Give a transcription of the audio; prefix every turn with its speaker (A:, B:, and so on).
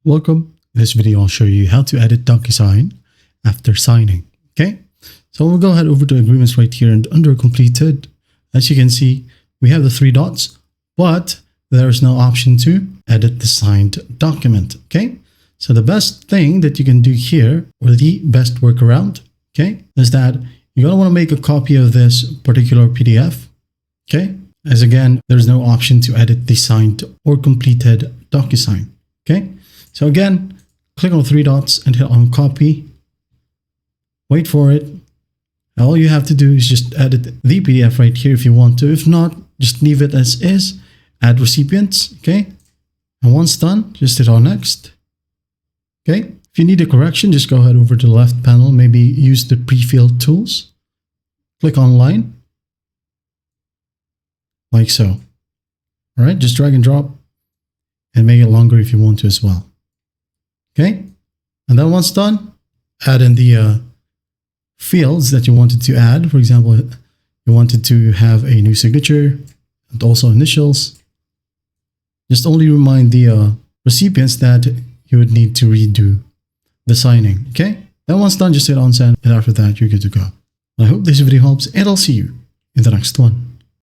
A: Welcome. In this video, I'll show you how to edit DocuSign after signing. Okay, so we'll go ahead over to agreements right here, and under completed, as you can see, we have the three dots, but there's no option to edit the signed document. Okay, so the best thing that you can do here, or the best workaround, okay, is that you're gonna want to make a copy of this particular PDF. Okay, as again, there's no option to edit the signed or completed DocuSign. Okay, so again, click on the three dots and hit on copy. Wait for it. All you have to do is just edit the PDF right here if you want to. If not, just leave it as is. Add recipients. Okay, and once done, just hit on next. Okay, if you need a correction, just go ahead over to the left panel. Maybe use the pre-filled tools. Click on line, like so. All right, just drag and drop and make it longer if you want to as well. Okay, and then once done, add in the fields that you wanted to add. For example, you wanted to have a new signature and also initials. Just only remind the recipients that you would need to redo the signing. Okay, then once done, just hit on send, and after that, you're good to go. I hope this video helps, and I'll see you in the next one.